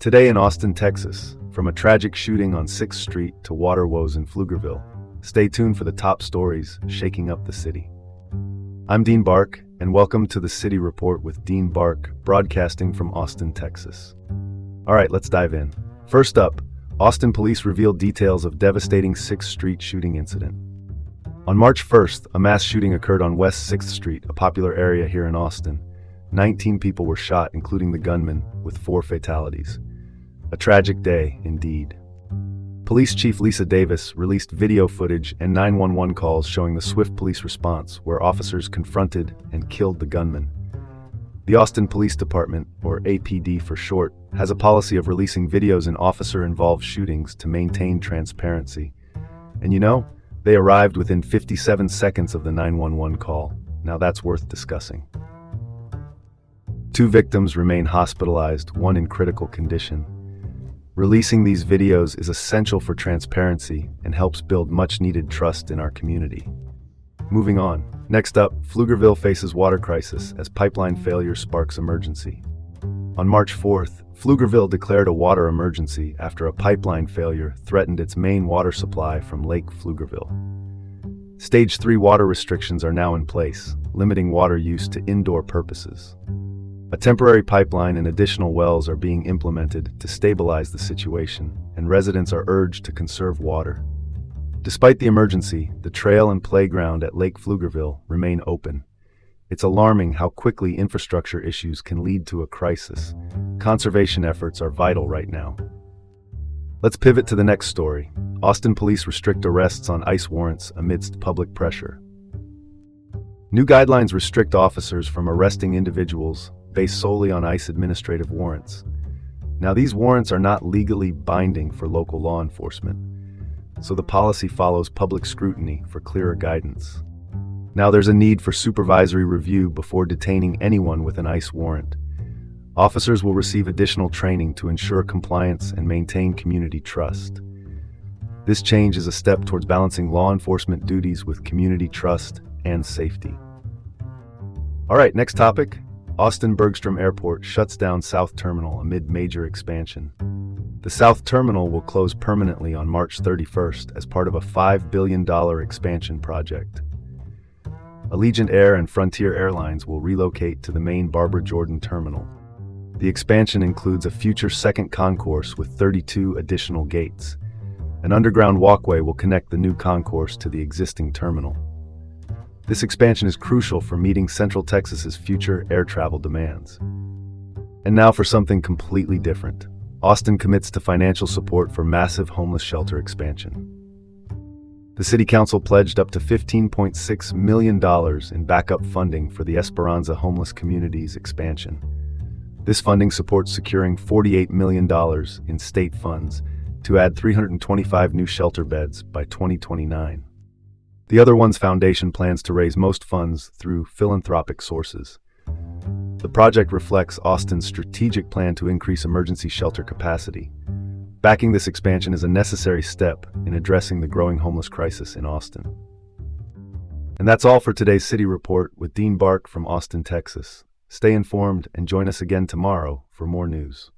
Today in Austin, Texas, from a tragic shooting on 6th Street to water woes in Pflugerville, stay tuned for the top stories shaking up the city. I'm Dean Bark, and welcome to the City Report with Dean Bark, broadcasting from Austin, Texas. All right, let's dive in. First up, Austin police revealed details of devastating 6th Street shooting incident. On March 1st, a mass shooting occurred on West 6th Street, a popular area here in Austin. 19 people were shot, including the gunman, with 4 fatalities. A tragic day, indeed. Police Chief Lisa Davis released video footage and 911 calls showing the swift police response, where officers confronted and killed the gunman. The Austin Police Department, or APD for short, has a policy of releasing videos in officer-involved shootings to maintain transparency. And they arrived within 57 seconds of the 911 call. Now that's worth discussing. 2 victims remain hospitalized, one in critical condition. Releasing these videos is essential for transparency and helps build much-needed trust in our community. Moving on. Next up, Pflugerville faces water crisis as pipeline failure sparks emergency. On March 4th, Pflugerville declared a water emergency after a pipeline failure threatened its main water supply from Lake Pflugerville. Stage 3 water restrictions are now in place, limiting water use to indoor purposes. A temporary pipeline and additional wells are being implemented to stabilize the situation, and residents are urged to conserve water. Despite the emergency, the trail and playground at Lake Pflugerville remain open. It's alarming how quickly infrastructure issues can lead to a crisis. Conservation efforts are vital right now. Let's pivot to the next story. Austin police restrict arrests on ICE warrants amidst public pressure. New guidelines restrict officers from arresting individuals based solely on ICE administrative warrants. Now, these warrants are not legally binding for local law enforcement, so the policy follows public scrutiny for clearer guidance. Now, there's a need for supervisory review before detaining anyone with an ICE warrant. Officers will receive additional training to ensure compliance and maintain community trust. This change is a step towards balancing law enforcement duties with community trust and safety. All right, next topic. Austin Bergstrom Airport shuts down South Terminal amid major expansion. The South Terminal will close permanently on March 31st as part of a $5 billion expansion project. Allegiant Air and Frontier Airlines will relocate to the main Barbara Jordan Terminal. The expansion includes a future second concourse with 32 additional gates. An underground walkway will connect the new concourse to the existing terminal. This expansion is crucial for meeting Central Texas's future air travel demands. And now for something completely different. Austin commits to financial support for massive homeless shelter expansion. The City Council pledged up to $15.6 million in backup funding for the Esperanza homeless community's expansion. This funding supports securing $48 million in state funds to add 325 new shelter beds by 2029. The Other Ones Foundation plans to raise most funds through philanthropic sources. The project reflects Austin's strategic plan to increase emergency shelter capacity. Backing this expansion is a necessary step in addressing the growing homeless crisis in Austin. And that's all for today's City Report with Dean Bark from Austin, Texas. Stay informed and join us again tomorrow for more news.